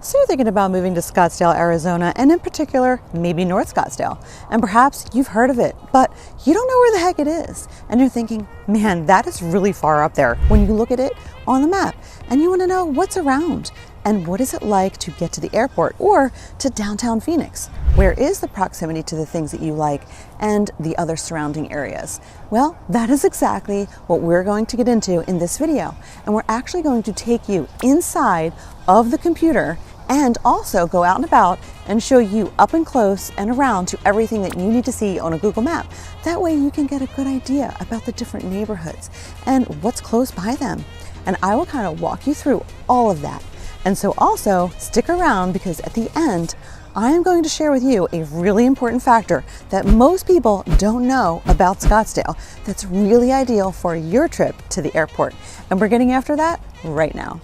So you're thinking about moving to Scottsdale, Arizona, and in particular, maybe North Scottsdale. And perhaps you've heard of it, but you don't know where the heck it is. And you're thinking, man, that is really far up there when you look at it on the map. And you want to know what's around and what is it like to get to the airport or to downtown Phoenix? Where is the proximity to the things that you like and the other surrounding areas? Well, that is exactly what we're going to get into in this video. And we're actually going to take you inside of the computer and also go out and about and show you up and close and around to everything that you need to see on a Google map. That way you can get a good idea about the different neighborhoods and what's close by them. And I will kind of walk you through all of that. And so also stick around, because at the end, I am going to share with you a really important factor that most people don't know about Scottsdale that's really ideal for your trip to the airport. And we're getting after that right now.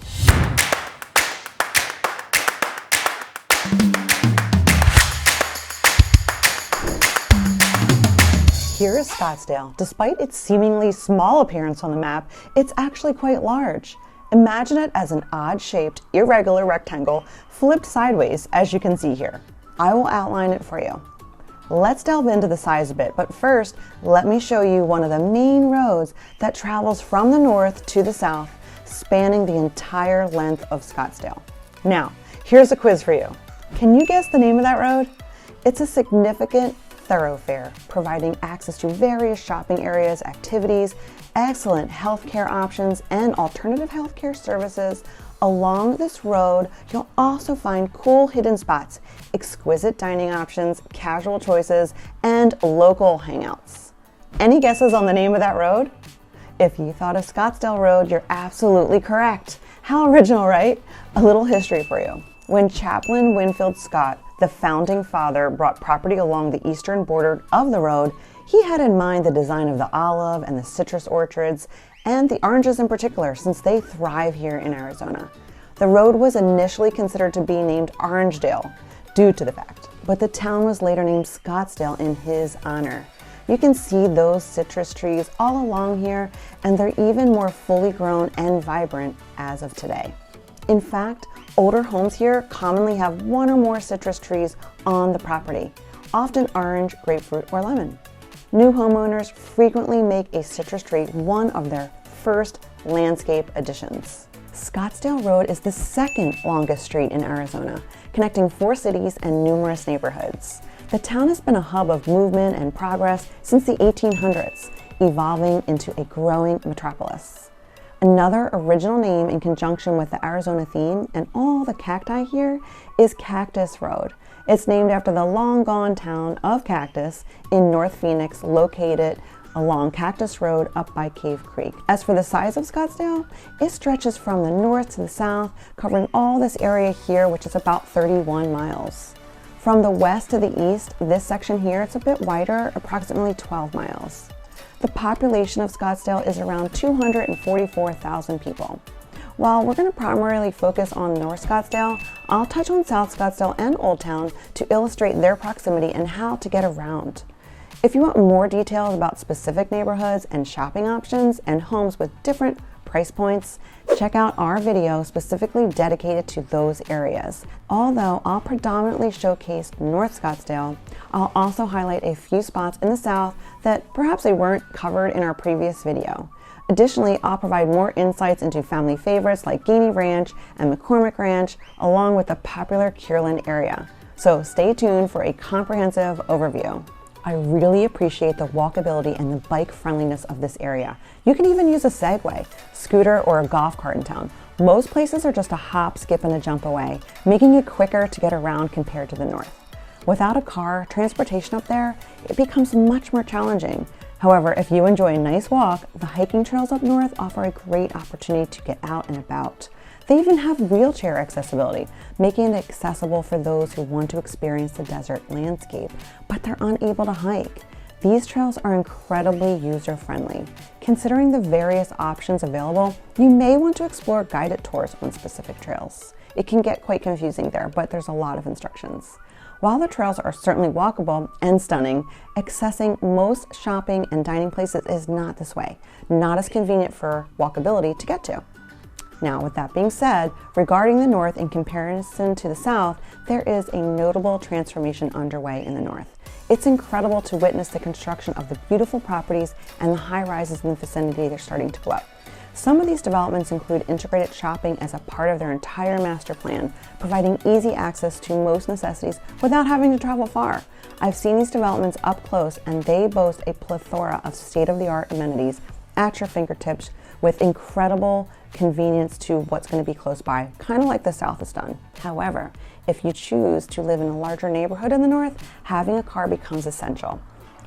Here is Scottsdale. Despite its seemingly small appearance on the map, it's actually quite large. Imagine it as an odd-shaped, irregular rectangle flipped sideways, as you can see here. I will outline it for you. Let's delve into the size a bit, but first, let me show you one of the main roads that travels from the north to the south, spanning the entire length of Scottsdale. Now, here's a quiz for you. Can you guess the name of that road? It's a significant thoroughfare, providing access to various shopping areas, activities, excellent healthcare options, and alternative healthcare services. Along this road, you'll also find cool hidden spots, exquisite dining options, casual choices, and local hangouts. Any guesses on the name of that road? If you thought of Scottsdale Road, you're absolutely correct. How original, right? A little history for you. When Chaplain Winfield Scott, the founding father, brought property along the eastern border of the road, he had in mind the design of the olive and the citrus orchards, and the oranges in particular, since they thrive here in Arizona. The road was initially considered to be named Orangedale due to the fact, but the town was later named Scottsdale in his honor. You can see those citrus trees all along here, and they're even more fully grown and vibrant as of today. In fact, older homes here commonly have one or more citrus trees on the property, often orange, grapefruit, or lemon. New homeowners frequently make a citrus tree one of their first landscape additions. Scottsdale Road is the second longest street in Arizona, connecting 4 cities and numerous neighborhoods. The town has been a hub of movement and progress since the 1800s, evolving into a growing metropolis. Another original name in conjunction with the Arizona theme and all the cacti here is Cactus Road. It's named after the long-gone town of Cactus in North Phoenix, located along Cactus Road up by Cave Creek. As for the size of Scottsdale, it stretches from the north to the south, covering all this area here, which is about 31 miles. From the west to the east, this section here, it's a bit wider, approximately 12 miles. The population of Scottsdale is around 244,000 people. While we're going to primarily focus on North Scottsdale, I'll touch on South Scottsdale and Old Town to illustrate their proximity and how to get around. If you want more details about specific neighborhoods and shopping options and homes with different price points, check out our video specifically dedicated to those areas. Although I'll predominantly showcase North Scottsdale, I'll also highlight a few spots in the south that perhaps they weren't covered in our previous video. Additionally, I'll provide more insights into family favorites like Gainey Ranch and McCormick Ranch, along with the popular Kierland area. So stay tuned for a comprehensive overview. I really appreciate the walkability and the bike friendliness of this area. You can even use a Segway, scooter, or a golf cart in town. Most places are just a hop, skip, and a jump away, making it quicker to get around compared to the north. Without a car, transportation up there, it becomes much more challenging. However, if you enjoy a nice walk, the hiking trails up north offer a great opportunity to get out and about. They even have wheelchair accessibility, making it accessible for those who want to experience the desert landscape, but they're unable to hike. These trails are incredibly user-friendly. Considering the various options available, you may want to explore guided tours on specific trails. It can get quite confusing there, but there's a lot of instructions. While the trails are certainly walkable and stunning, accessing most shopping and dining places is not this way, not as convenient for walkability to get to. Now, with that being said, regarding the north in comparison to the south, there is a notable transformation underway in the north. It's incredible to witness the construction of the beautiful properties and the high rises in the vicinity they're starting to blow up. Some of these developments include integrated shopping as a part of their entire master plan, providing easy access to most necessities without having to travel far. I've seen these developments up close, and they boast a plethora of state-of-the-art amenities at your fingertips with incredible convenience to what's going to be close by, kind of like the South has done. However, if you choose to live in a larger neighborhood in the North, having a car becomes essential.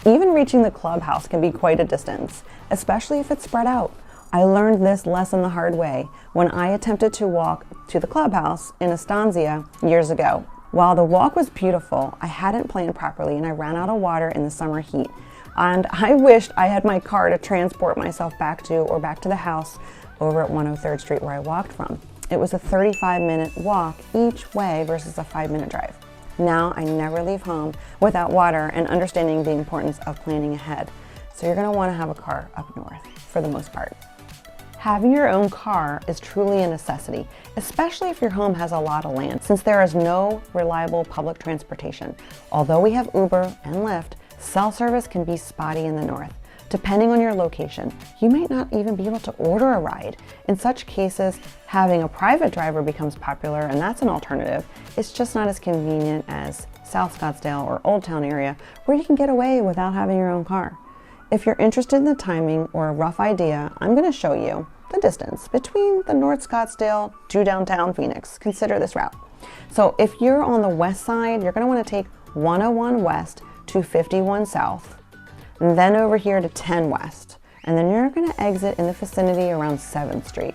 Even reaching the clubhouse can be quite a distance, especially if it's spread out. I learned this lesson the hard way when I attempted to walk to the clubhouse in Estancia years ago. While the walk was beautiful, I hadn't planned properly and I ran out of water in the summer heat. And I wished I had my car to transport myself back to the house over at 103rd Street where I walked from. It was a 35-minute walk each way versus a 5-minute drive. Now I never leave home without water and understanding the importance of planning ahead. So you're going to want to have a car up north for the most part. Having your own car is truly a necessity, especially if your home has a lot of land, since there is no reliable public transportation. Although we have Uber and Lyft, cell service can be spotty in the north. Depending on your location, you might not even be able to order a ride. In such cases, having a private driver becomes popular, and that's an alternative. It's just not as convenient as South Scottsdale or Old Town area, where you can get away without having your own car. If you're interested in the timing or a rough idea, I'm going to show you the distance between the North Scottsdale to downtown Phoenix. Consider this route. So if you're on the west side, you're going to want to take 101 west to 51 south, and then over here to 10 west, and then you're going to exit in the vicinity around 7th Street,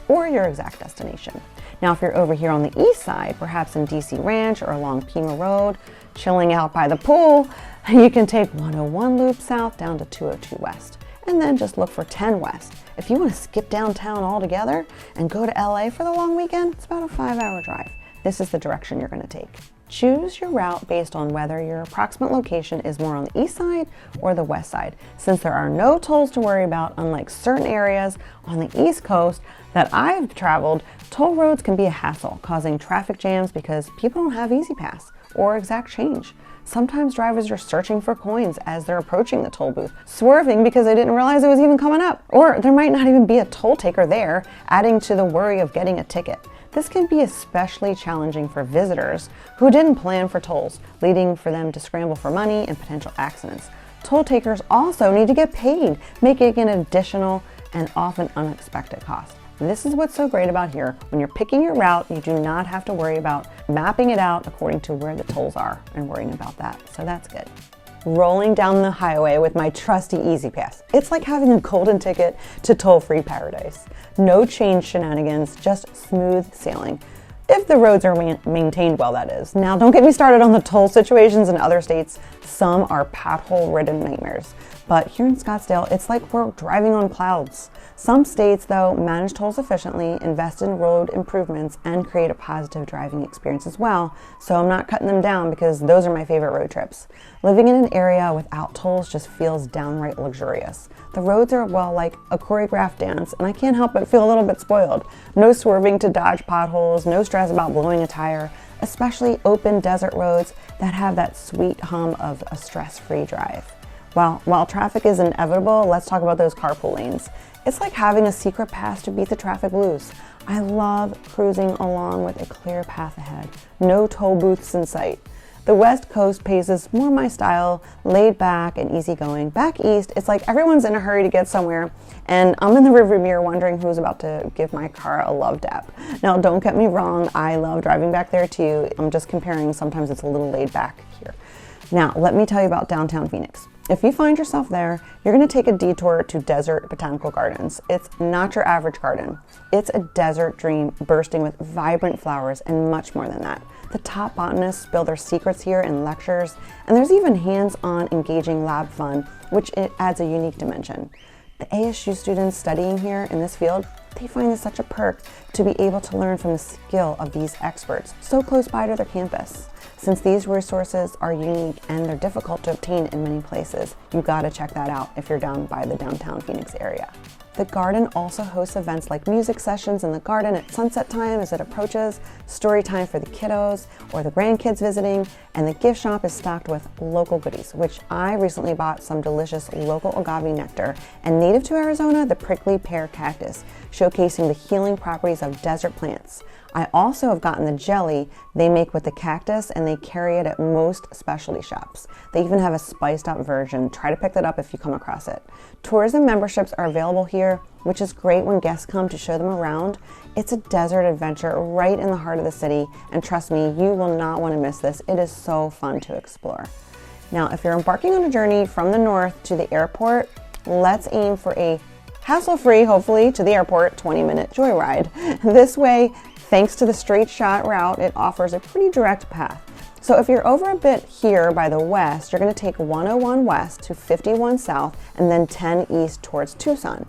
or your exact destination. Now, if you're over here on the east side, perhaps in DC Ranch or along Pima Road, chilling out by the pool, you can take 101 loop south down to 202 west, and then just look for 10 west. If you want to skip downtown altogether and go to LA for the long weekend, it's about a 5-hour drive. This is the direction you're going to take. Choose your route based on whether your approximate location is more on the east side or the west side. Since there are no tolls to worry about, unlike certain areas on the East Coast that I've traveled, toll roads can be a hassle, causing traffic jams because people don't have Easy Pass or exact change. Sometimes drivers are searching for coins as they're approaching the toll booth, swerving because they didn't realize it was even coming up. Or there might not even be a toll taker there, adding to the worry of getting a ticket. This can be especially challenging for visitors who didn't plan for tolls, leading for them to scramble for money and potential accidents. Toll takers also need to get paid, making an additional and often unexpected cost. This is what's so great about here. When you're picking your route, you do not have to worry about mapping it out according to where the tolls are and worrying about that. So that's good. Rolling down the highway with my trusty Easy Pass. It's like having a golden ticket to toll-free paradise. No change shenanigans, just smooth sailing. If the roads are maintained well, that is. Now, don't get me started on the toll situations in other states. Some are pothole-ridden nightmares. But here in Scottsdale, it's like we're driving on clouds. Some states, though, manage tolls efficiently, invest in road improvements, and create a positive driving experience as well. So I'm not cutting them down because those are my favorite road trips. Living in an area without tolls just feels downright luxurious. The roads are, well, like a choreographed dance, and I can't help but feel a little bit spoiled. No swerving to dodge potholes, no stress about blowing a tire, especially open desert roads that have that sweet hum of a stress-free drive. While traffic is inevitable, let's talk about those carpool lanes. It's like having a secret pass to beat the traffic blues. I love cruising along with a clear path ahead. No toll booths in sight. The West Coast pace is more my style, laid back and easygoing. Back east, it's like everyone's in a hurry to get somewhere, and I'm in the rearview mirror wondering who's about to give my car a love tap. Now, don't get me wrong, I love driving back there too. I'm just comparing, sometimes it's a little laid back here. Now, let me tell you about downtown Phoenix. If you find yourself there, you're going to take a detour to Desert Botanical Gardens. It's not your average garden. It's a desert dream bursting with vibrant flowers and much more than that. The top botanists spill their secrets here in lectures, and there's even hands-on engaging lab fun, which it adds a unique dimension. The ASU students studying here in this field, they find this such a perk to be able to learn from the skill of these experts so close by to their campus. Since these resources are unique and they're difficult to obtain in many places, you gotta check that out if you're down by the downtown Phoenix area. The garden also hosts events like music sessions in the garden at sunset time as it approaches, story time for the kiddos or the grandkids visiting, and the gift shop is stocked with local goodies, which I recently bought some delicious local agave nectar and native to Arizona, the prickly pear cactus, showcasing the healing properties of desert plants. I also have gotten the jelly they make with the cactus, and they carry it at most specialty shops. They even have a spiced up version. Try to pick that up if you come across it. Tourism memberships are available here, which is great when guests come to show them around. It's a desert adventure right in the heart of the city, and trust me, you will not want to miss this. It is so fun to explore. Now, if you're embarking on a journey from the north to the airport, let's aim for a hassle-free, hopefully, to the airport 20-minute joyride. This way, thanks to the straight shot route, it offers a pretty direct path. So if you're over a bit here by the west, you're going to take 101 west to 51 south and then 10 east towards Tucson.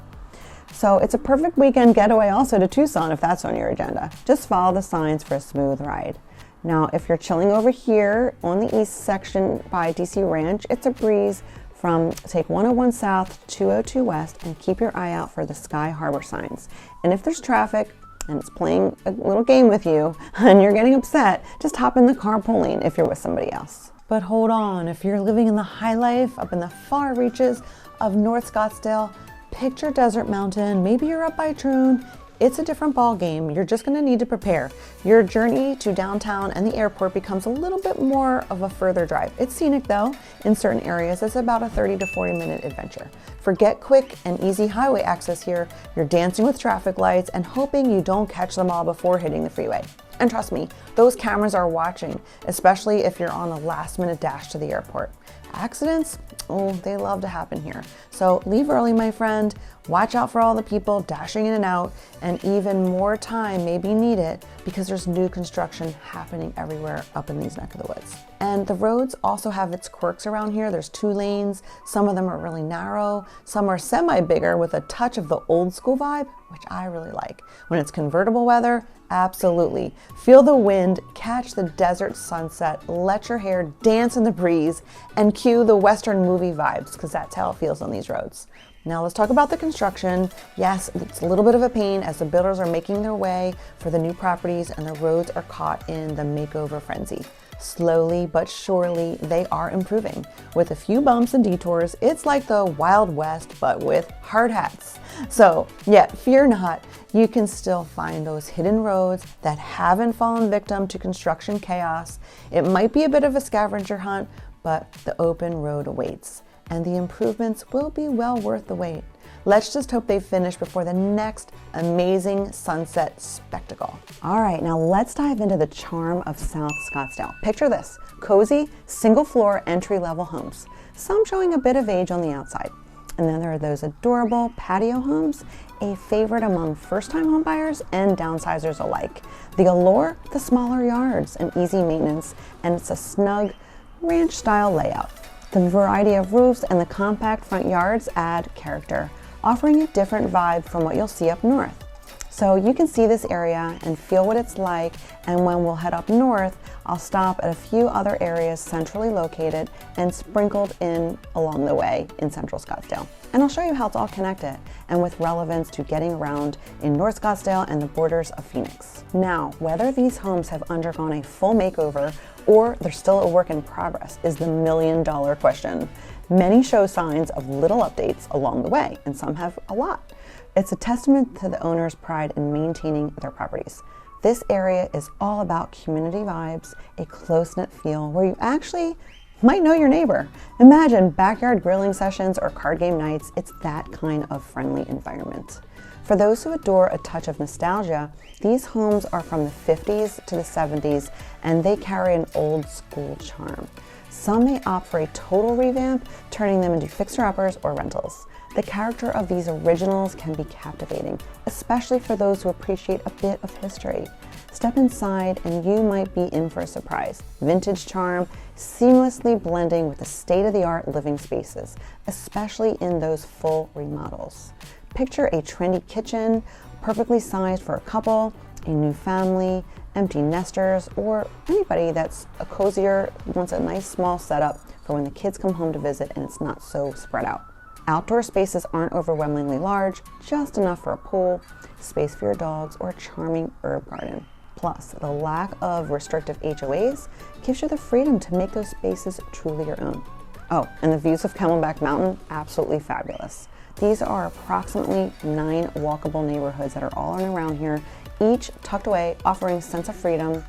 So it's a perfect weekend getaway also to Tucson if that's on your agenda. Just follow the signs for a smooth ride. Now, if you're chilling over here on the east section by DC Ranch, it's a breeze from take 101 south to 202 west and keep your eye out for the Sky Harbor signs. And if there's traffic, and it's playing a little game with you and you're getting upset, just hop in the carpooling if you're with somebody else. But hold on, if you're living in the high life up in the far reaches of North Scottsdale, picture Desert Mountain, maybe you're up by Troon. It's a different ball game. You're just going to need to prepare. Your journey to downtown and the airport becomes a little bit more of a further drive. It's scenic though. In certain areas, it's about a 30 to 40 minute adventure. Forget quick and easy highway access here. You're dancing with traffic lights and hoping you don't catch them all before hitting the freeway. And trust me, those cameras are watching, especially if you're on a last minute dash to the airport. Accidents? Oh, they love to happen here. So leave early, my friend. Watch out for all the people dashing in and out, and even more time may be needed because there's new construction happening everywhere up in these neck of the woods. And the roads also have its quirks around here. There's 2 lanes. Some of them are really narrow. Some are semi-bigger with a touch of the old school vibe, which I really like. When it's convertible weather, absolutely. Feel the wind, catch the desert sunset, let your hair dance in the breeze, and cue the Western movie vibes, because that's how it feels on these roads. Now let's talk about the construction. Yes, it's a little bit of a pain as the builders are making their way for the new properties and the roads are caught in the makeover frenzy. Slowly but surely, they are improving. With a few bumps and detours, it's like the Wild West, but with hard hats. So, yet, fear not, you can still find those hidden roads that haven't fallen victim to construction chaos. It might be a bit of a scavenger hunt, but the open road awaits, and the improvements will be well worth the wait. Let's just hope they finish before the next amazing sunset spectacle. All right, now let's dive into the charm of South Scottsdale. Picture this, cozy, single floor entry-level homes, some showing a bit of age on the outside. And then there are those adorable patio homes, a favorite among first-time home buyers and downsizers alike. The allure, the smaller yards and easy maintenance, and it's a snug ranch-style layout. The variety of roofs and the compact front yards add character, offering a different vibe from what you'll see up north. So you can see this area and feel what it's like, and when we'll head up north, I'll stop at a few other areas centrally located and sprinkled in along the way in Central Scottsdale. And I'll show you how it's all connected and with relevance to getting around in North Scottsdale and the borders of Phoenix. Now, whether these homes have undergone a full makeover or they're still a work in progress is the million-dollar question. Many show signs of little updates along the way, and some have a lot. It's a testament to the owner's pride in maintaining their properties. This area is all about community vibes, a close-knit feel where you actually might know your neighbor. Imagine backyard grilling sessions or card game nights. It's that kind of friendly environment. For those who adore a touch of nostalgia, these homes are from the 50s to the 70s, and they carry an old school charm. Some may opt for a total revamp, turning them into fixer-uppers or rentals. The character of these originals can be captivating, especially for those who appreciate a bit of history. Step inside and you might be in for a surprise. Vintage charm, seamlessly blending with the state-of-the-art living spaces, especially in those full remodels. Picture a trendy kitchen, perfectly sized for a couple, a new family, empty nesters, or anybody that's a cozier, wants a nice small setup for when the kids come home to visit and it's not so spread out. Outdoor spaces aren't overwhelmingly large, just enough for a pool, space for your dogs, or a charming herb garden. Plus, the lack of restrictive HOAs gives you the freedom to make those spaces truly your own. Oh, and the views of Camelback Mountain, absolutely fabulous. These are approximately 9 walkable neighborhoods that are all in and around here, each tucked away, offering a sense of freedom.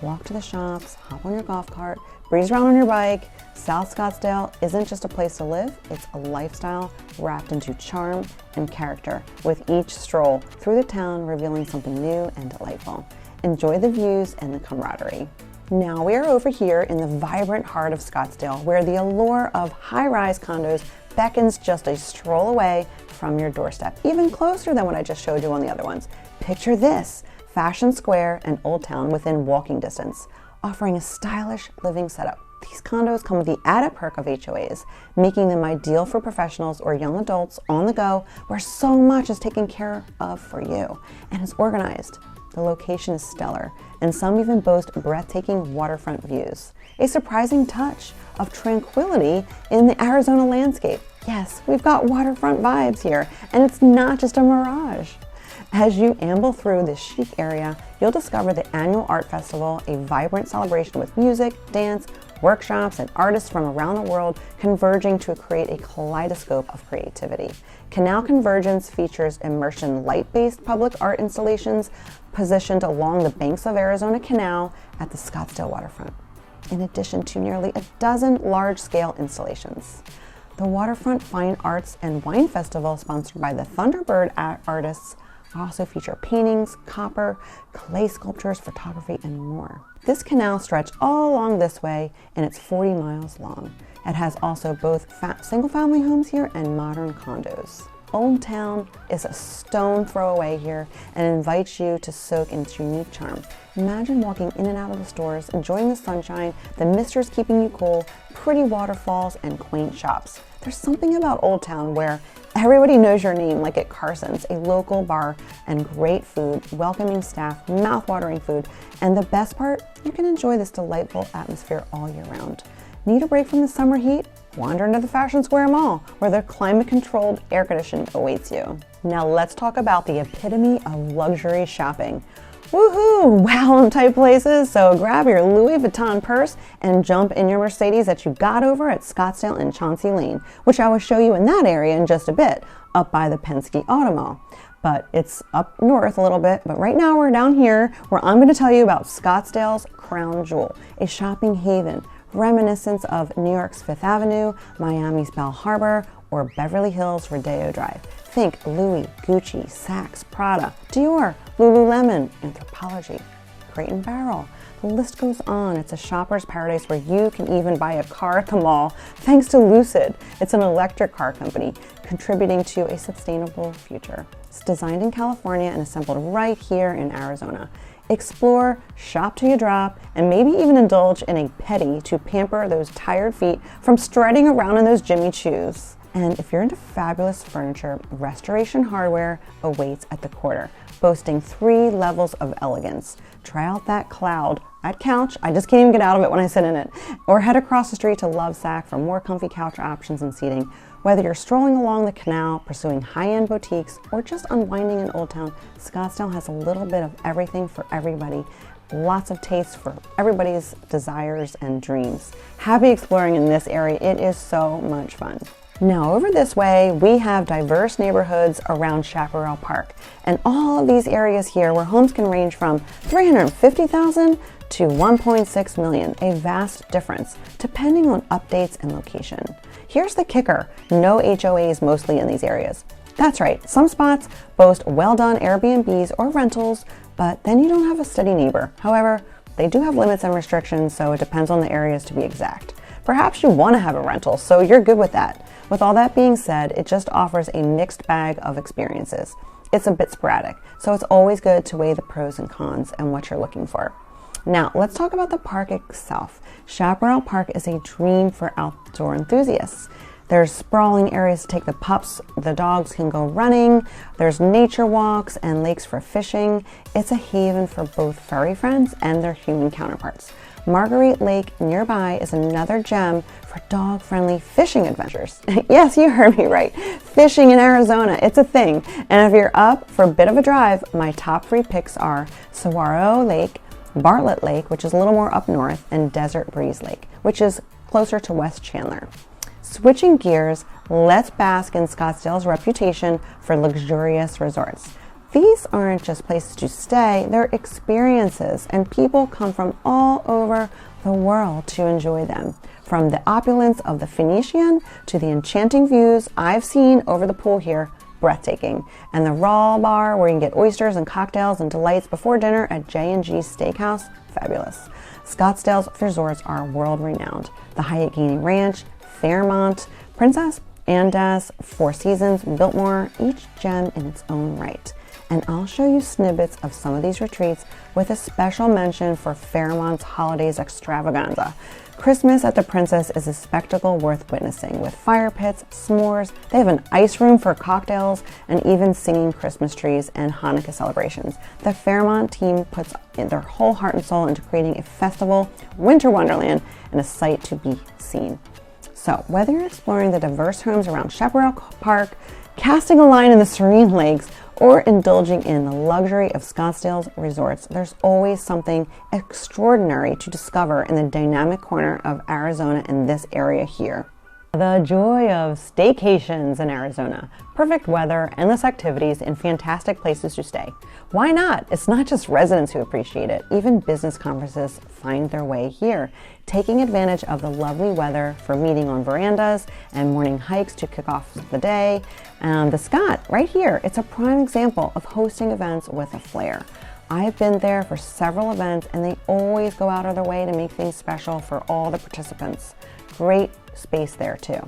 Walk to the shops, hop on your golf cart, breeze around on your bike. South Scottsdale isn't just a place to live, it's a lifestyle wrapped into charm and character, with each stroll through the town revealing something new and delightful. Enjoy the views and the camaraderie. Now we are over here in the vibrant heart of Scottsdale, where the allure of high-rise condos beckons just a stroll away from your doorstep, even closer than what I just showed you on the other ones. Picture this, Fashion Square and Old Town within walking distance, offering a stylish living setup. These condos come with the added perk of HOAs, making them ideal for professionals or young adults on the go, where so much is taken care of for you and is organized. The location is stellar, and some even boast breathtaking waterfront views. A surprising touch of tranquility in the Arizona landscape. Yes, we've got waterfront vibes here, and it's not just a mirage. As you amble through this chic area, you'll discover the annual art festival, a vibrant celebration with music, dance, workshops, and artists from around the world converging to create a kaleidoscope of creativity. Canal Convergence features immersion light-based public art installations positioned along the banks of Arizona Canal at the Scottsdale waterfront, in addition to nearly a dozen large-scale installations. The Waterfront Fine Arts and Wine Festival, sponsored by the Thunderbird artists, also feature paintings, copper, clay sculptures, photography, and more. This canal stretches all along this way, and it's 40 miles long. It has also both single-family homes here and modern condos. Old Town is a stone throw away here and invites you to soak in its unique charm. Imagine walking in and out of the stores, enjoying the sunshine, the misters keeping you cool, pretty waterfalls, and quaint shops. There's something about Old Town where everybody knows your name, like at Carson's, a local bar, and great food, welcoming staff, mouth-watering food, and the best part, you can enjoy this delightful atmosphere all year round. Need a break from the summer heat? Wander into the Fashion Square Mall, where the climate-controlled air conditioning awaits you. Now let's talk about the epitome of luxury shopping. Woohoo! Wow, type places. So grab your Louis Vuitton purse and jump in your Mercedes that you got over at Scottsdale and Chauncey Lane, which I will show you in that area in just a bit, up by the Penske Auto Mall. But it's up north a little bit, but right now we're down here where I'm going to tell you about Scottsdale's crown jewel, a shopping haven, reminiscent of New York's Fifth Avenue, Miami's Bell Harbor, or Beverly Hills Rodeo Drive. Think Louis, Gucci, Saks, Prada, Dior, Lululemon, Anthropologie, Crate & Barrel. The list goes on. It's a shopper's paradise where you can even buy a car at the mall thanks to Lucid. It's an electric car company contributing to a sustainable future. It's designed in California and assembled right here in Arizona. Explore, shop till you drop, and maybe even indulge in a petty to pamper those tired feet from strutting around in those Jimmy Choos. And if you're into fabulous furniture, Restoration Hardware awaits at the Quarter, boasting 3 levels of elegance. Try out that couch. I just can't even get out of it when I sit in it. Or head across the street to Lovesac for more comfy couch options and seating. Whether you're strolling along the canal, pursuing high-end boutiques, or just unwinding in Old Town, Scottsdale has a little bit of everything for everybody. Lots of taste for everybody's desires and dreams. Happy exploring in this area. It is so much fun. Now over this way, we have diverse neighborhoods around Chaparral Park, and all of these areas here where homes can range from $350,000 to $1.6 million, a vast difference depending on updates and location. Here's the kicker, no HOAs mostly in these areas. That's right, some spots boast well-done Airbnbs or rentals, but then you don't have a steady neighbor. However, they do have limits and restrictions, so it depends on the areas to be exact. Perhaps you want to have a rental, so you're good with that. With all that being said, it just offers a mixed bag of experiences. It's a bit sporadic, so it's always good to weigh the pros and cons and what you're looking for. Now, let's talk about the park itself. Chaparral Park is a dream for outdoor enthusiasts. There's sprawling areas to take the pups, the dogs can go running, there's nature walks and lakes for fishing. It's a haven for both furry friends and their human counterparts. Marguerite Lake nearby is another gem for dog-friendly fishing adventures. Yes, you heard me right. Fishing in Arizona, it's a thing. And if you're up for a bit of a drive, my top 3 picks are Saguaro Lake, Bartlett Lake, which is a little more up north, and Desert Breeze Lake, which is closer to West Chandler. Switching gears, let's bask in Scottsdale's reputation for luxurious resorts. These aren't just places to stay, they're experiences, and people come from all over the world to enjoy them. From the opulence of the Phoenician to the enchanting views I've seen over the pool here, breathtaking. And the Raw Bar, where you can get oysters and cocktails and delights before dinner at J&G Steakhouse, fabulous. Scottsdale's resorts are world-renowned. The Hyatt Ranch, Fairmont, Princess, Andes, Four Seasons, Biltmore, each gem in its own right. And I'll show you snippets of some of these retreats with a special mention for Fairmont's Holidays Extravaganza. Christmas at the Princess is a spectacle worth witnessing, with fire pits, s'mores, they have an ice room for cocktails, and even singing Christmas trees and Hanukkah celebrations. The Fairmont team puts their whole heart and soul into creating a festival, winter wonderland, and a sight to be seen. So whether you're exploring the diverse homes around Chaparral Park, casting a line in the serene lakes, or indulging in the luxury of Scottsdale's resorts, there's always something extraordinary to discover in the dynamic corner of Arizona in this area here. The joy of staycations in Arizona. Perfect weather, endless activities, and fantastic places to stay. Why not? It's not just residents who appreciate it. Even business conferences find their way here, taking advantage of the lovely weather for meeting on verandas and morning hikes to kick off the day. The Scott, right here, it's a prime example of hosting events with a flair. I've been there for several events, and they always go out of their way to make things special for all the participants. Great space there too.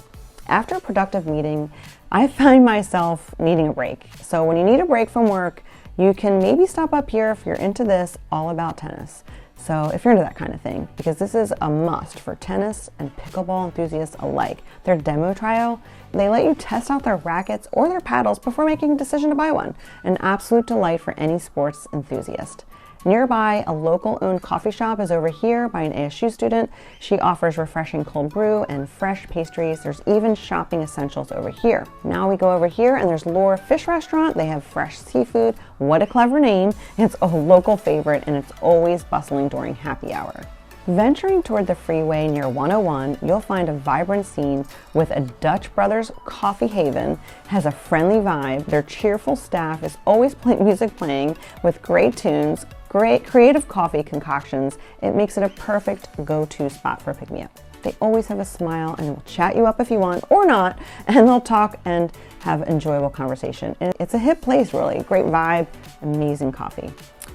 After a productive meeting, I find myself needing a break. So when you need a break from work, you can maybe stop up here if you're into this all about tennis. So if you're into that kind of thing, because this is a must for tennis and pickleball enthusiasts alike. Their demo trial, they let you test out their rackets or their paddles before making a decision to buy one. An absolute delight for any sports enthusiast. Nearby, a local-owned coffee shop is over here by an ASU student. She offers refreshing cold brew and fresh pastries. There's even shopping essentials over here. Now we go over here and there's Lure Fish Restaurant. They have fresh seafood. What a clever name. It's a local favorite and it's always bustling during happy hour. Venturing toward the freeway near 101, you'll find a vibrant scene with a Dutch Brothers Coffee Haven. Has a friendly vibe. Their cheerful staff is always music playing with great tunes, great creative coffee concoctions. It makes it a perfect go-to spot for a pick-me-up. They always have a smile and will chat you up if you want or not, and they'll talk and have enjoyable conversation. It's a hip place, really. Great vibe, amazing coffee.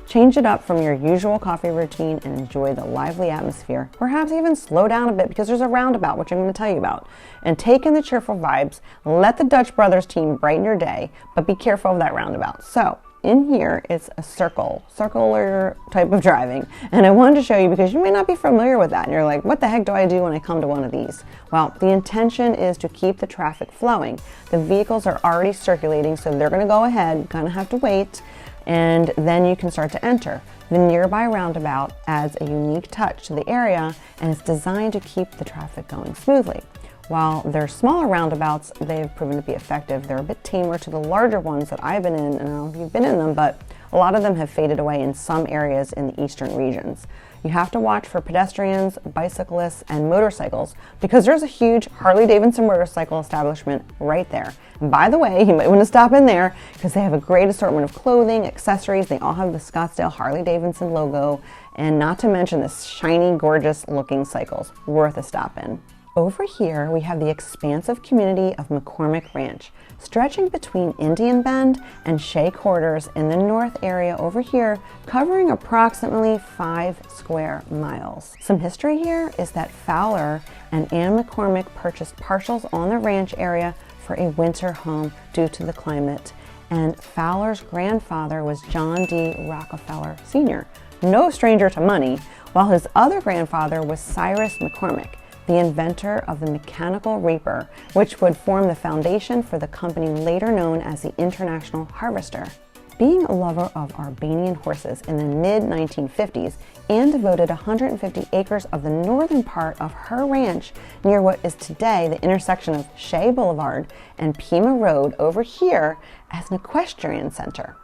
Change it up from your usual coffee routine and enjoy the lively atmosphere. Perhaps even slow down a bit because there's a roundabout, which I'm going to tell you about. And take in the cheerful vibes. Let the Dutch Brothers team brighten your day, but be careful of that roundabout. So in here, it's a circular type of driving. And I wanted to show you because you may not be familiar with that. And you're like, what the heck do I do when I come to one of these? Well, the intention is to keep the traffic flowing. The vehicles are already circulating, so they're going to go ahead. You're going to have to wait. And then you can start to enter. The nearby roundabout adds a unique touch to the area and it's designed to keep the traffic going smoothly. While they're smaller roundabouts, they've proven to be effective. They're a bit tamer to the larger ones that I've been in, and I don't know if you've been in them, but a lot of them have faded away in some areas in the eastern regions. You have to watch for pedestrians, bicyclists, and motorcycles because there's a huge Harley-Davidson motorcycle establishment right there. And by the way, you might want to stop in there because they have a great assortment of clothing, accessories. They all have the Scottsdale Harley-Davidson logo, and not to mention the shiny, gorgeous-looking cycles. Worth a stop in. Over here, we have the expansive community of McCormick Ranch, stretching between Indian Bend and Shea Quarters in the north area over here, covering approximately 5 square miles. Some history here is that Fowler and Ann McCormick purchased parcels on the ranch area for a winter home due to the climate, and Fowler's grandfather was John D. Rockefeller Sr., no stranger to money, while his other grandfather was Cyrus McCormick, the inventor of the mechanical reaper, which would form the foundation for the company later known as the International Harvester. Being a lover of Albanian horses in the mid-1950s, Anne devoted 150 acres of the northern part of her ranch near what is today the intersection of Shea Boulevard and Pima Road over here as an equestrian center,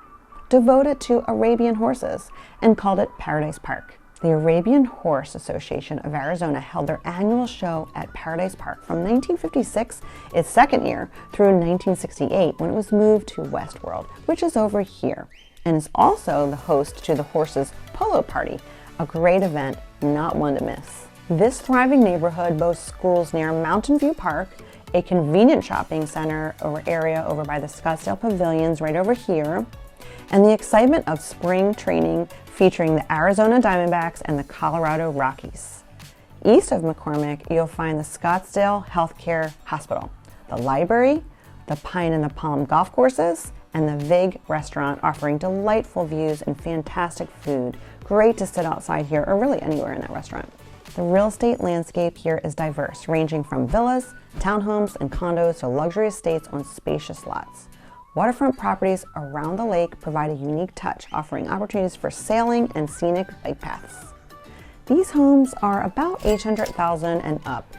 devoted to Arabian horses, and called it Paradise Park. The Arabian Horse Association of Arizona held their annual show at Paradise Park from 1956, its second year, through 1968 when it was moved to Westworld, which is over here, and is also the host to the Horses Polo Party, a great event, not one to miss. This thriving neighborhood boasts schools near Mountain View Park, a convenient shopping center or area over by the Scottsdale Pavilions right over here, and the excitement of spring training featuring the Arizona Diamondbacks and the Colorado Rockies. East of McCormick, you'll find the Scottsdale Healthcare Hospital, the library, the Pine and the Palm golf courses, and the Vig restaurant offering delightful views and fantastic food. Great to sit outside here or really anywhere in that restaurant. The real estate landscape here is diverse, ranging from villas, townhomes, and condos to luxury estates on spacious lots. Waterfront properties around the lake provide a unique touch, offering opportunities for sailing and scenic bike paths. These homes are about $800,000 and up.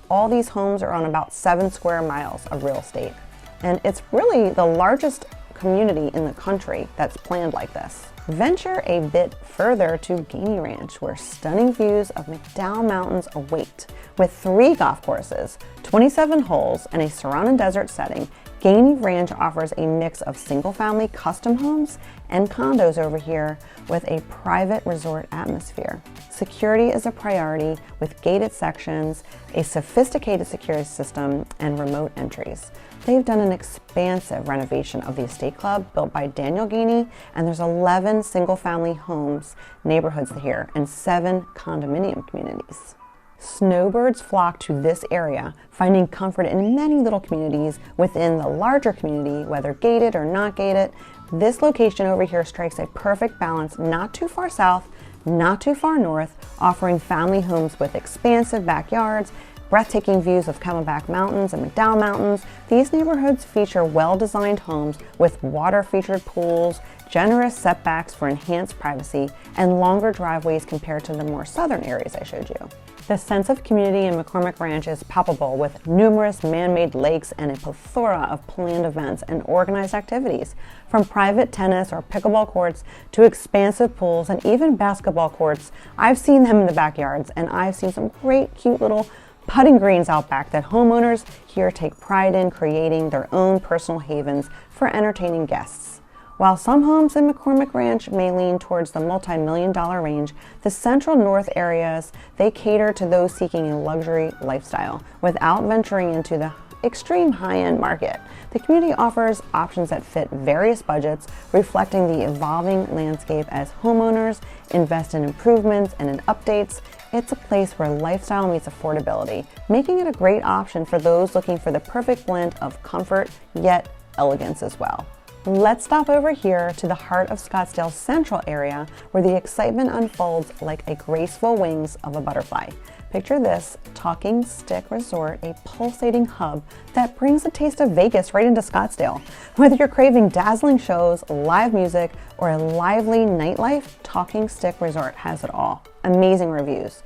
All these homes are on about 7 square miles of real estate. And it's really the largest community in the country that's planned like this. Venture a bit further to Gainey Ranch, where stunning views of McDowell Mountains await. With 3 golf courses, 27 holes, and a surrounding desert setting, Gainey Ranch offers a mix of single-family custom homes and condos over here with a private resort atmosphere. Security is a priority with gated sections, a sophisticated security system, and remote entries. They've done an expansive renovation of the estate club built by Daniel Gainey, and there's 11 single-family homes, neighborhoods here, and 7 condominium communities. Snowbirds flock to this area, finding comfort in many little communities within the larger community, whether gated or not gated. This location over here strikes a perfect balance, not too far south, not too far north, offering family homes with expansive backyards, breathtaking views of Camelback Mountains and McDowell Mountains. These neighborhoods feature well-designed homes with water-featured pools, generous setbacks for enhanced privacy, and longer driveways compared to the more southern areas I showed you. The sense of community in McCormick Ranch is palpable, with numerous man-made lakes and a plethora of planned events and organized activities, from private tennis or pickleball courts to expansive pools and even basketball courts. I've seen them in the backyards, and I've seen some great, cute little putting greens out back that homeowners here take pride in creating their own personal havens for entertaining guests. While some homes in McCormick Ranch may lean towards the multi-million-dollar range, the central north areas, they cater to those seeking a luxury lifestyle without venturing into the extreme high-end market. The community offers options that fit various budgets, reflecting the evolving landscape as homeowners invest in improvements and in updates. It's a place where lifestyle meets affordability, making it a great option for those looking for the perfect blend of comfort yet elegance as well. Let's stop over here to the heart of Scottsdale's central area, where the excitement unfolds like a graceful wings of a butterfly. Picture this Talking Stick Resort, a pulsating hub that brings a taste of Vegas right into Scottsdale. Whether you're craving dazzling shows, live music, or a lively nightlife, Talking Stick Resort has it all. Amazing reviews.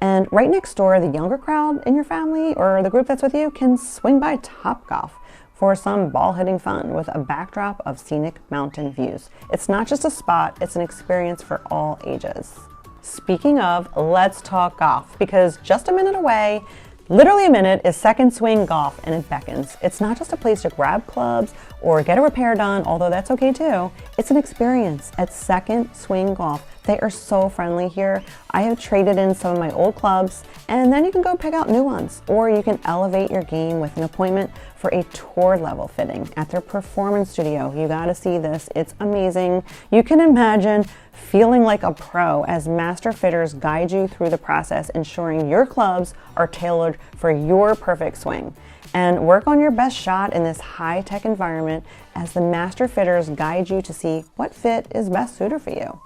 And right next door, the younger crowd in your family or the group that's with you can swing by Topgolf for some ball-hitting fun with a backdrop of scenic mountain views. It's not just a spot, it's an experience for all ages. Speaking of, let's talk golf, because just a minute away, literally a minute, is Second Swing Golf, and it beckons. It's not just a place to grab clubs or get a repair done, although that's okay too. It's an experience at Second Swing Golf. They are so friendly here. I have traded in some of my old clubs, and then you can go pick out new ones, or you can elevate your game with an appointment for a tour level fitting at their performance studio. You gotta see this, it's amazing. You can imagine feeling like a pro as master fitters guide you through the process, ensuring your clubs are tailored for your perfect swing. And work on your best shot in this high-tech environment as the master fitters guide you to see what fit is best suited for you.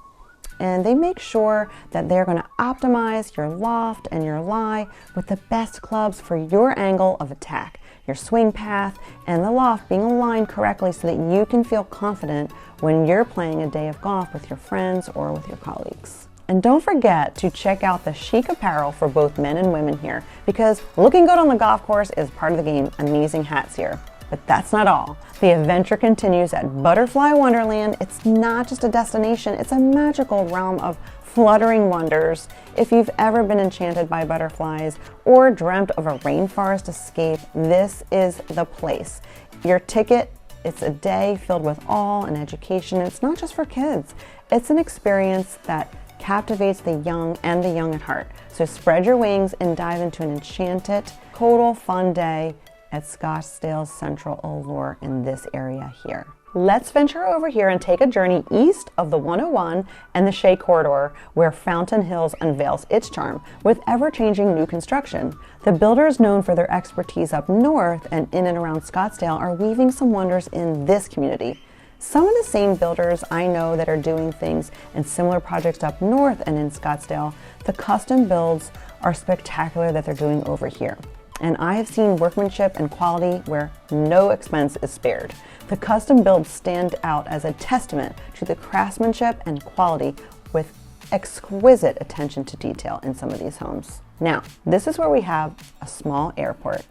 And they make sure that they're going to optimize your loft and your lie with the best clubs for your angle of attack. your swing path, and the loft being aligned correctly so that you can feel confident when you're playing a day of golf with your friends or with your colleagues. And don't forget to check out the chic apparel for both men and women here, because looking good on the golf course is part of the game. Amazing hats here. But that's not all. The adventure continues at Butterfly Wonderland. It's not just a destination, it's a magical realm of fluttering wonders. If you've ever been enchanted by butterflies or dreamt of a rainforest escape, this is the place. Your ticket, it's a day filled with awe and education. It's not just for kids. It's an experience that captivates the young and the young at heart. So spread your wings and dive into an enchanted, total fun day at Scottsdale's Central Allure in this area here. Let's venture over here and take a journey east of the 101 and the Shea Corridor, where Fountain Hills unveils its charm with ever-changing new construction. The builders known for their expertise up north and in and around Scottsdale are weaving some wonders in this community. Some of the same builders I know that are doing things and similar projects up north and in Scottsdale, the custom builds are spectacular that they're doing over here. And I have seen workmanship and quality where no expense is spared. The custom builds stand out as a testament to the craftsmanship and quality with exquisite attention to detail in some of these homes. Now, this is where we have a small airport.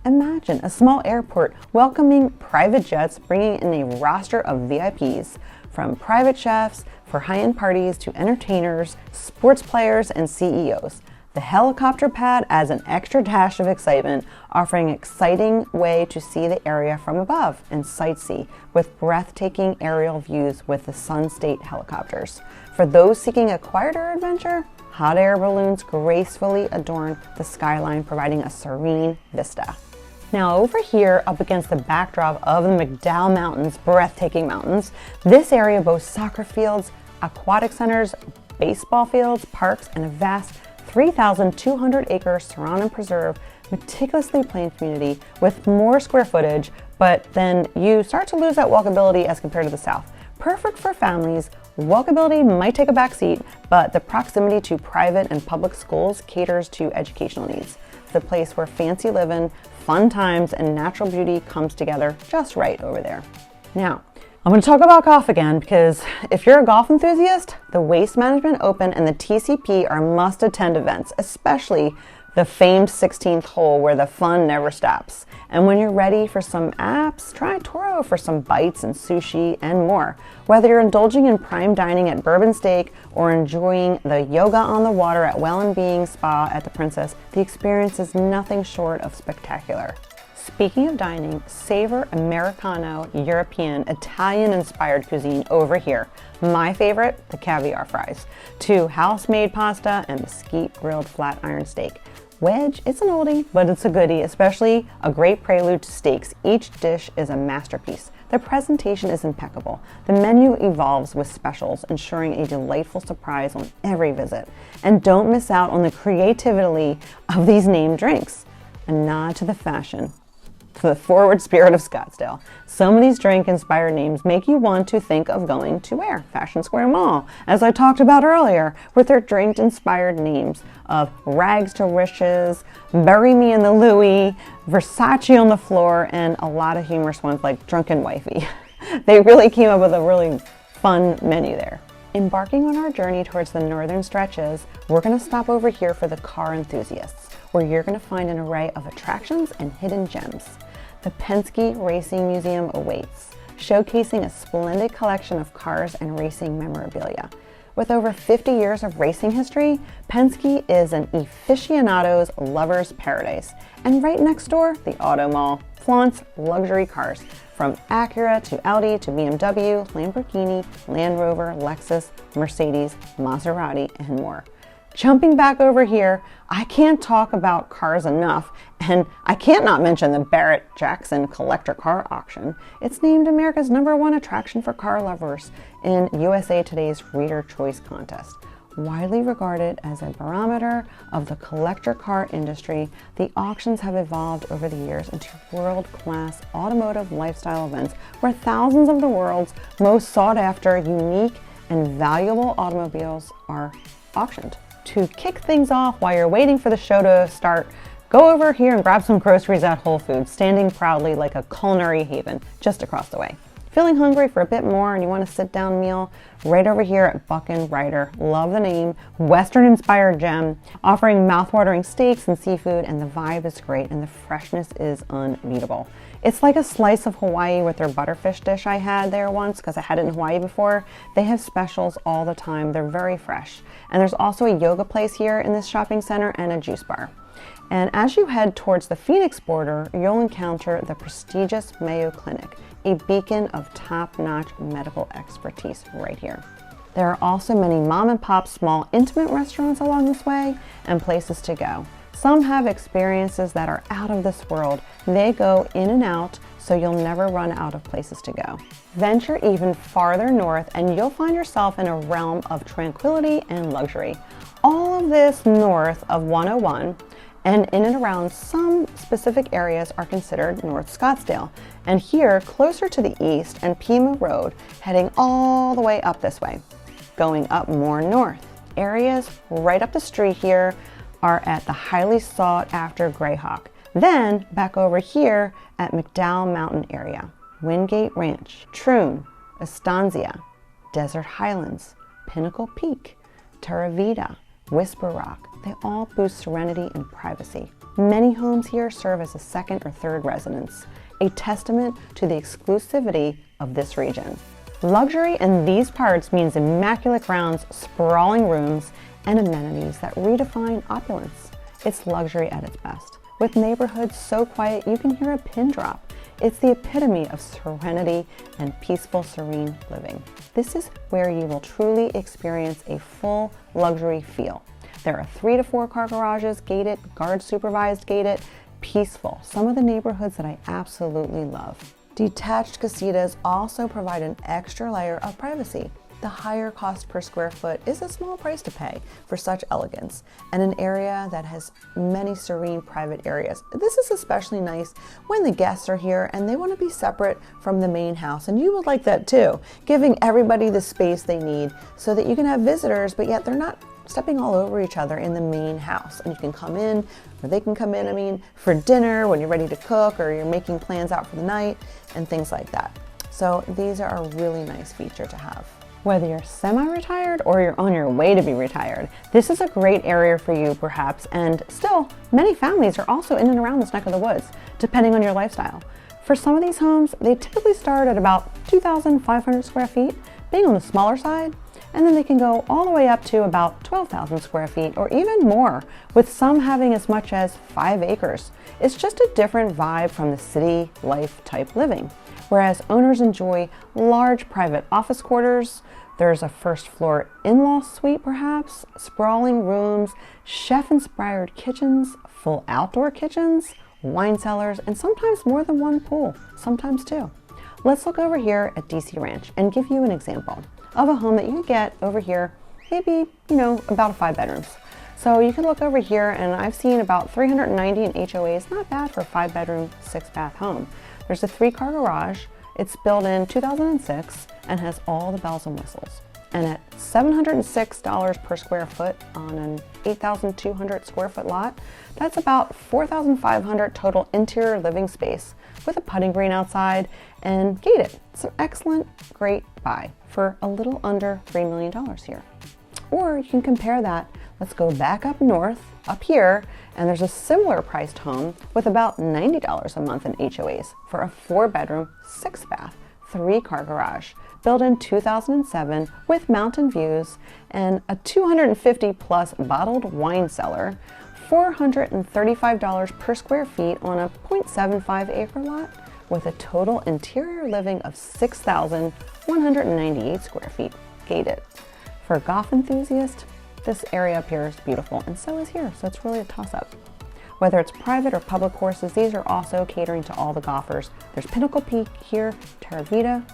Imagine a small airport welcoming private jets, bringing in a roster of VIPs, from private chefs for high-end parties to entertainers, sports players, and CEOs. The helicopter pad adds an extra dash of excitement, offering an exciting way to see the area from above and sightsee with breathtaking aerial views with the Sun State helicopters. For those seeking a quieter adventure, hot air balloons gracefully adorn the skyline, providing a serene vista. Now over here, up against the backdrop of the McDowell Mountains, breathtaking mountains, this area boasts soccer fields, aquatic centers, baseball fields, parks, and a vast 3,200-acre surround and preserve, meticulously planned community with more square footage, but then you start to lose that walkability as compared to the south. Perfect for families, walkability might take a back seat, but the proximity to private and public schools caters to educational needs. It's a place where fancy living, fun times, and natural beauty comes together just right over there. Now, I'm going to talk about golf again, because if you're a golf enthusiast, the Waste Management Open and the TCP are must-attend events, especially the famed 16th hole where the fun never stops. And when you're ready for some apps, try Toro for some bites and sushi and more. Whether you're indulging in prime dining at Bourbon Steak or enjoying the yoga on the water at Well & Being Spa at the Princess, the experience is nothing short of spectacular. Speaking of dining, savor Americano, European, Italian-inspired cuisine over here. My favorite, the caviar fries, to house-made pasta and mesquite grilled flat iron steak. Wedge, it's an oldie, but it's a goodie, especially a great prelude to steaks. Each dish is a masterpiece. The presentation is impeccable. The menu evolves with specials, ensuring a delightful surprise on every visit. And don't miss out on the creativity of these named drinks. A nod to the fashion, to the forward spirit of Scottsdale. Some of these drink-inspired names make you want to think of going to where? Fashion Square Mall, as I talked about earlier, with their drink-inspired names of Rags to Riches, Bury Me in the Louis, Versace on the Floor, and a lot of humorous ones like Drunken Wifey. They really came up with a really fun menu there. Embarking on our journey towards the northern stretches, we're going to stop over here for the car enthusiasts, where you're going to find an array of attractions and hidden gems. The Penske Racing Museum awaits, showcasing a splendid collection of cars and racing memorabilia. With over 50 years of racing history, Penske is an aficionado's lover's paradise. And right next door, the Auto Mall flaunts luxury cars, from Acura to Audi to BMW, Lamborghini, Land Rover, Lexus, Mercedes, Maserati, and more. Jumping back over here, I can't talk about cars enough, and I can't not mention the Barrett-Jackson collector car auction. It's named America's #1 attraction for car lovers in USA Today's Reader Choice Contest. Widely regarded as a barometer of the collector car industry, the auctions have evolved over the years into world-class automotive lifestyle events where thousands of the world's most sought-after, unique, and valuable automobiles are auctioned. To kick things off while you're waiting for the show to start, Go over here and grab some groceries at Whole Foods, standing proudly like a culinary haven just across the way. Feeling hungry for a bit more and you want a sit-down meal? Right over here at Buck and Ryder, love the name, Western-inspired gem, offering mouth-watering steaks and seafood, and the vibe is great and the freshness is unbeatable. It's like a slice of Hawaii with their butterfish dish I had there once because I had it in Hawaii before. They have specials all the time. They're very fresh. And there's also a yoga place here in this shopping center and a juice bar. And as you head towards the Phoenix border, you'll encounter the prestigious Mayo Clinic, a beacon of top-notch medical expertise right here. There are also many mom-and-pop small intimate restaurants along this way and places to go. Some have experiences that are out of this world. They go in and out, so you'll never run out of places to go. Venture even farther north and you'll find yourself in a realm of tranquility and luxury. All of this north of 101 and in and around some specific areas are considered North Scottsdale. And here, closer to the east and Pima Road, heading all the way up this way. Going up more north, areas right up the street here are at the highly sought after Greyhawk. Then back over here at McDowell Mountain area, Wingate Ranch, Troon, Estancia, Desert Highlands, Pinnacle Peak, Terra Vida, Whisper Rock. They all boost serenity and privacy. Many homes here serve as a second or third residence, a testament to the exclusivity of this region. Luxury in these parts means immaculate grounds, sprawling rooms, and amenities that redefine opulence. It's luxury at its best. With neighborhoods so quiet you can hear a pin drop. It's the epitome of serenity and peaceful, serene living. This is where you will truly experience a full luxury feel. There are 3 to 4 car garages, gated, guard supervised, gated, peaceful. Some of the neighborhoods that I absolutely love. Detached casitas also provide an extra layer of privacy. The higher cost per square foot is a small price to pay for such elegance and an area that has many serene private areas. This is especially nice when the guests are here and they want to be separate from the main house, and you would like that too, giving everybody the space they need so that you can have visitors, but yet they're not stepping all over each other in the main house. And you can come in, or they can come in, for dinner when you're ready to cook or you're making plans out for the night and things like that. So these are a really nice feature to have. Whether you're semi-retired or you're on your way to be retired, this is a great area for you perhaps, and still, many families are also in and around this neck of the woods, depending on your lifestyle. For some of these homes, they typically start at about 2,500 square feet, being on the smaller side, and then they can go all the way up to about 12,000 square feet or even more, with some having as much as 5 acres. It's just a different vibe from the city life type living. Whereas owners enjoy large private office quarters, there's a first floor in-law suite perhaps, sprawling rooms, chef-inspired kitchens, full outdoor kitchens, wine cellars, and sometimes more than one pool, sometimes 2. Let's look over here at DC Ranch and give you an example of a home that you could get over here, maybe, about 5 bedrooms. So you can look over here, and I've seen about 390 in HOAs, not bad for a 5-bedroom, 6-bath home. There's a 3-car garage. It's built in 2006 and has all the bells and whistles. And at $706 per square foot on an 8,200 square foot lot, that's about $4,500 total interior living space with a putting green outside and gated. It's an excellent, great buy for a little under $3 million here. Or you can compare that. Let's go back up north, up here, and there's a similar priced home with about $90 a month in HOAs for a 4-bedroom, 6-bath, 3-car garage, built in 2007 with mountain views and a 250-plus bottled wine cellar, $435 per square feet on a 0.75 acre lot with a total interior living of 6,198 square feet, gated. For a golf enthusiast, this area up here is beautiful, and so is here, so it's really a toss-up. Whether it's private or public courses, these are also catering to all the golfers. There's Pinnacle Peak here, Terra Vida,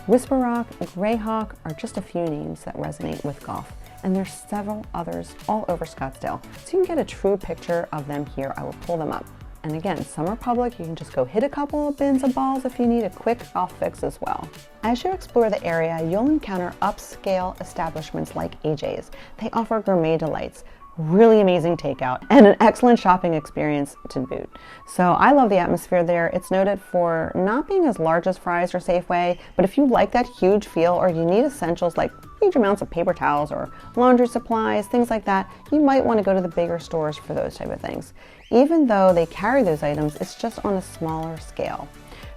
Whisper Rock, Greyhawk are just a few names that resonate with golf, and there's several others all over Scottsdale, so you can get a true picture of them here. I will pull them up. And again, some are public. You can just go hit a couple of bins of balls if you need a quick golf fix as well. As you explore the area, you'll encounter upscale establishments like AJ's. They offer gourmet delights, really amazing takeout, and an excellent shopping experience to boot. So I love the atmosphere there. It's noted for not being as large as Fry's or Safeway, but if you like that huge feel or you need essentials like huge amounts of paper towels or laundry supplies, things like that, you might want to go to the bigger stores for those type of things. Even though they carry those items, it's just on a smaller scale.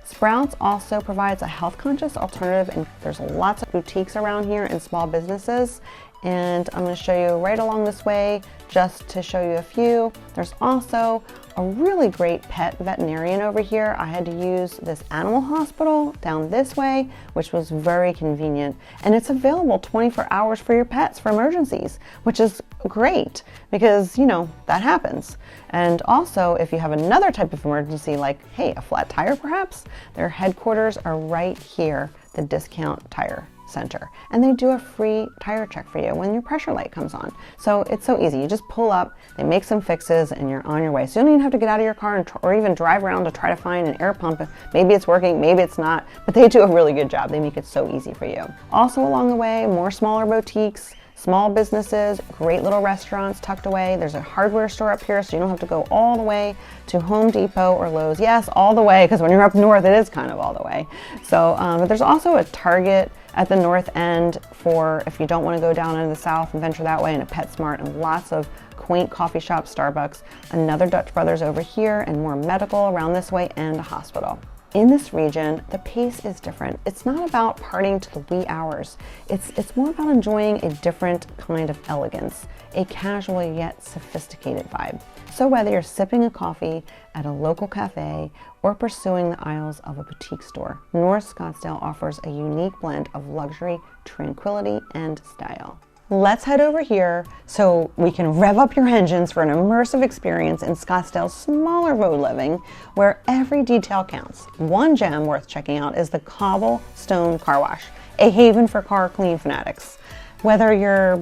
Sprouts also provides a health-conscious alternative, and there's lots of boutiques around here and small businesses. And I'm going to show you right along this way just to show you a few. There's also a really great pet veterinarian over here. I had to use this animal hospital down this way, which was very convenient. And it's available 24 hours for your pets for emergencies, which is great because, you know, that happens. And also, if you have another type of emergency, like, hey, a flat tire perhaps, their headquarters are right here, the Discount Tire Center, and they do a free tire check for you when your pressure light comes on. So it's so easy. You just pull up, they make some fixes, and you're on your way. So you don't even have to get out of your car or even drive around to try to find an air pump. Maybe it's working, maybe it's not, but they do a really good job. They make it so easy for you. Also along the way, more smaller boutiques, small businesses, great little restaurants tucked away. There's a hardware store up here, so you don't have to go all the way to Home Depot or Lowe's. Yes, all the way, because when you're up north, it is kind of all the way. So, but there's also a Target at the north end for if you don't want to go down into the south and venture that way, and a PetSmart, and lots of quaint coffee shops, Starbucks, another Dutch Brothers over here, and more medical around this way, and a hospital. In this region, the pace is different. It's not about partying to the wee hours. It's more about enjoying a different kind of elegance, a casual yet sophisticated vibe. So whether you're sipping a coffee at a local cafe or pursuing the aisles of a boutique store, North Scottsdale offers a unique blend of luxury, tranquility, and style. Let's head over here so we can rev up your engines for an immersive experience in Scottsdale's smaller road living where every detail counts. One gem worth checking out is the Cobblestone Car Wash, a haven for car clean fanatics. Whether you're,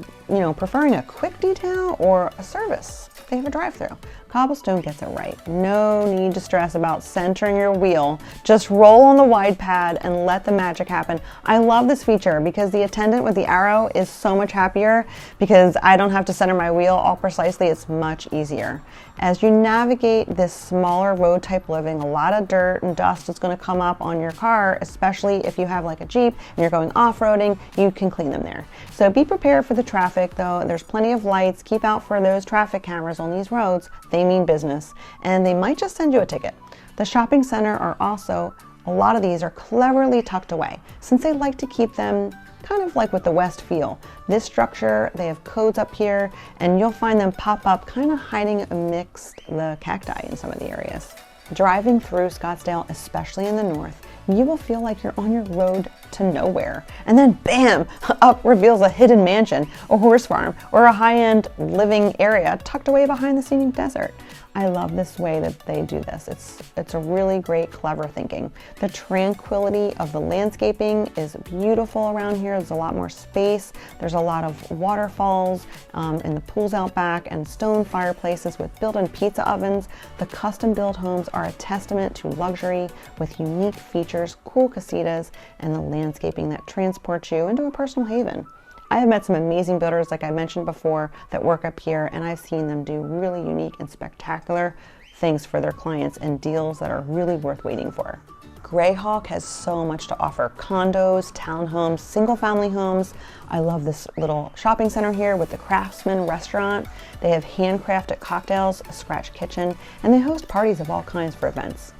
preferring a quick detail or a service, they have a drive-thru. Cobblestone gets it right. No need to stress about centering your wheel. Just roll on the wide pad and let the magic happen. I love this feature because the attendant with the arrow is so much happier because I don't have to center my wheel all precisely. It's much easier. As you navigate this smaller road type living, a lot of dirt and dust is going to come up on your car, especially if you have like a Jeep and you're going off-roading, you can clean them there. So be prepared for the traffic though. There's plenty of lights. Keep out for those traffic cameras on these roads. They mean business, and they might just send you a ticket. The shopping center are also, a lot of these are cleverly tucked away since they like to keep them kind of like with the West feel. This structure, they have codes up here, and you'll find them pop up kind of hiding amidst the cacti in some of the areas. Driving through Scottsdale, especially in the north, you will feel like you're on your road to nowhere. And then bam, up reveals a hidden mansion, a horse farm, or a high-end living area tucked away behind the scenic desert. I love this way that they do this. It's a really great, clever thinking. The tranquility of the landscaping is beautiful around here. There's a lot more space. There's a lot of waterfalls and the pools out back and stone fireplaces with built-in pizza ovens. The custom-built homes are a testament to luxury with unique features, cool casitas, and the landscaping that transports you into a personal haven. I have met some amazing builders, like I mentioned before, that work up here, and I've seen them do really unique and spectacular things for their clients and deals that are really worth waiting for. Greyhawk has so much to offer. Condos, townhomes, single-family homes. I love this little shopping center here with the Craftsman restaurant. They have handcrafted cocktails, a scratch kitchen, and they host parties of all kinds for events.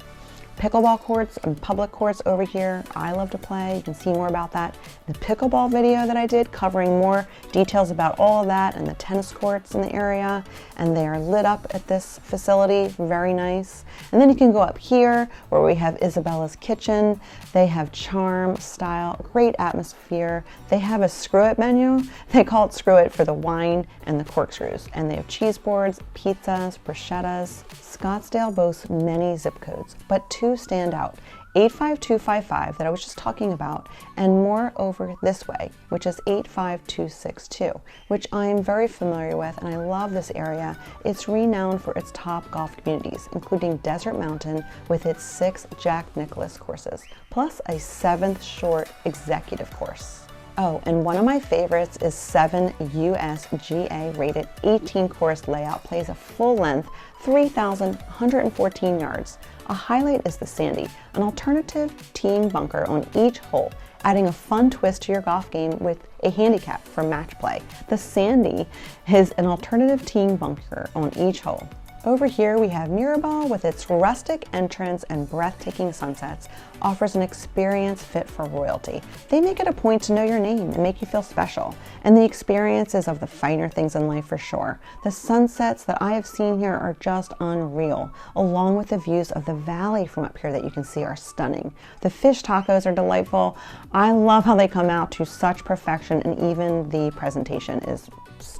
Pickleball courts and public courts over here. I love to play. You can see more about that in the pickleball video that I did, covering more details about all of that and the tennis courts in the area. And they are lit up at this facility. Very nice. And then you can go up here where we have Isabella's Kitchen. They have charm, style, great atmosphere. They have a screw it menu. They call it screw it for the wine and the corkscrews. And they have cheese boards, pizzas, bruschettas. Scottsdale boasts many zip codes, but two stand out. 85255 that I was just talking about, and more over this way, which is 85262, which I am very familiar with, and I love this area. It's renowned for its top golf communities, including Desert Mountain with its 6 Jack Nicklaus courses, plus a 7th short executive course. Oh, and one of my favorites is 7 USGA rated 18-course layout, plays a full-length 3,114 yards. A highlight is the Sandy, an alternative teeing bunker on each hole, adding a fun twist to your golf game with a handicap for match play. The Sandy is an alternative teeing bunker on each hole. Over here we have Mirabel with its rustic entrance and breathtaking sunsets, offers an experience fit for royalty. They make it a point to know your name and make you feel special. And the experiences of the finer things in life for sure. The sunsets that I have seen here are just unreal, along with the views of the valley from up here that you can see are stunning. The fish tacos are delightful. I love how they come out to such perfection, and even the presentation is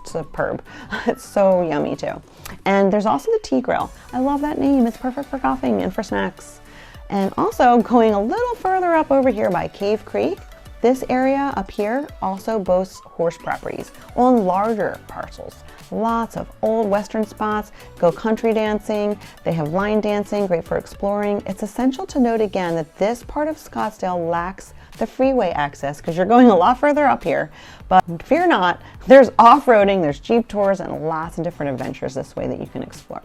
superb. It's so yummy too. And there's also the tea grill. I love that name. It's perfect for golfing and for snacks. And also going a little further up over here by Cave Creek, this area up here also boasts horse properties on larger parcels. Lots of old western spots, go country dancing, they have line dancing, great for exploring. It's essential to note again that this part of Scottsdale lacks the freeway access because you're going a lot further up here, but fear not, there's off-roading, there's Jeep tours, and lots of different adventures this way that you can explore.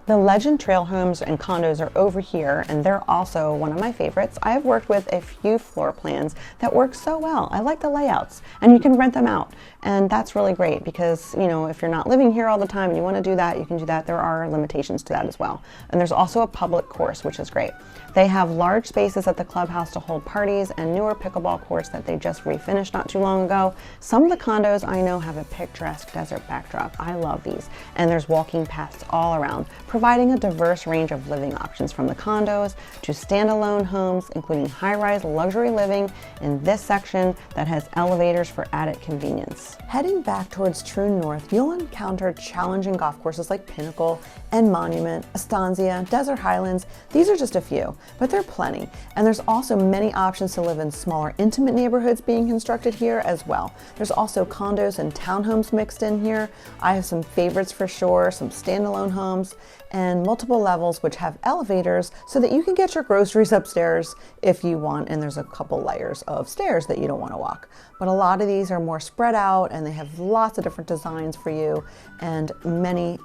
The Legend trail homes and condos are over here, and they're also one of my favorites. I have worked with a few floor plans that work so well. I like the layouts, and you can rent them out. And that's really great because, you know, if you're not living here all the time and you want to do that, you can do that. There are limitations to that as well. And there's also a public course, which is great. They have large spaces at the clubhouse to hold parties and newer pickleball courts that they just refinished not too long ago. Some of the condos I know have a picturesque desert backdrop. I love these. And there's walking paths all around, providing a diverse range of living options from the condos to standalone homes, including high-rise luxury living in this section that has elevators for added convenience. Heading back towards true north, you'll encounter challenging golf courses like Pinnacle and Monument, Estancia, Desert Highlands. These are just a few, but there are plenty. And there's also many options to live in smaller, intimate neighborhoods being constructed here as well. There's also condos and townhomes mixed in here. I have some favorites for sure, some standalone homes, and multiple levels which have elevators so that you can get your groceries upstairs if you want, and there's a couple layers of stairs that you don't want to walk. But a lot of these are more spread out and they have lots of different designs for you and many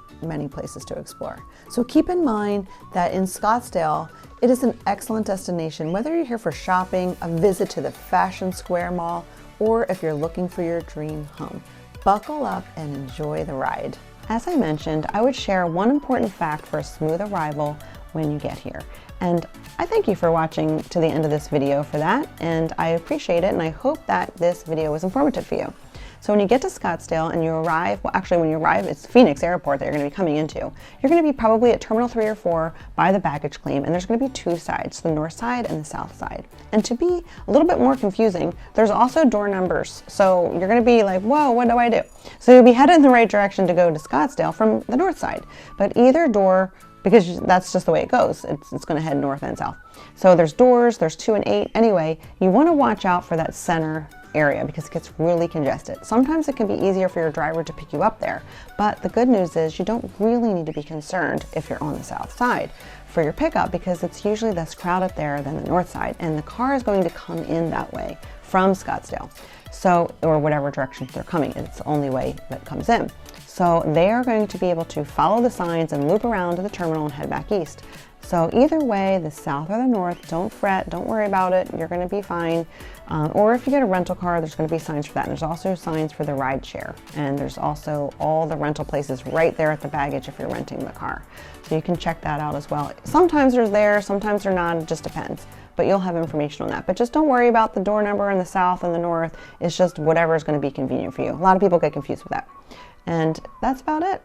places to explore. So keep in mind that in Scottsdale, it is an excellent destination whether you're here for shopping, a visit to the Fashion Square Mall, or if you're looking for your dream home. Buckle up and enjoy the ride. As I mentioned, I would share one important fact for a smooth arrival when you get here. And I thank you for watching to the end of this video for that, and I appreciate it, and I hope that this video was informative for you. So when you get to Scottsdale and you arrive, well actually when you arrive, it's Phoenix Airport that you're going to be coming into. You're going to be probably at Terminal 3 or 4 by the baggage claim, and there's going to be two sides, the north side and the south side. And to be a little bit more confusing, there's also door numbers. So you're going to be like, whoa, what do I do? So you'll be headed in the right direction to go to Scottsdale from the north side. But either door, because that's just the way it goes, it's going to head north and south. So there's doors, there's 2 and 8. Anyway, you want to watch out for that center area because it gets really congested. Sometimes it can be easier for your driver to pick you up there, but the good news is you don't really need to be concerned if you're on the south side for your pickup because it's usually less crowded there than the north side, and the car is going to come in that way from Scottsdale. So, or whatever direction they're coming, it's the only way that comes in. So they are going to be able to follow the signs and loop around to the terminal and head back east. So either way, the south or the north, don't fret, don't worry about it, you're going to be fine. Or if you get a rental car, there's going to be signs for that. And there's also signs for the ride share. And there's also all the rental places right there at the baggage if you're renting the car. So you can check that out as well. Sometimes they're there, sometimes they're not, it just depends. But you'll have information on that. But just don't worry about the door number in the south and the north. It's just whatever is going to be convenient for you. A lot of people get confused with that. And that's about it.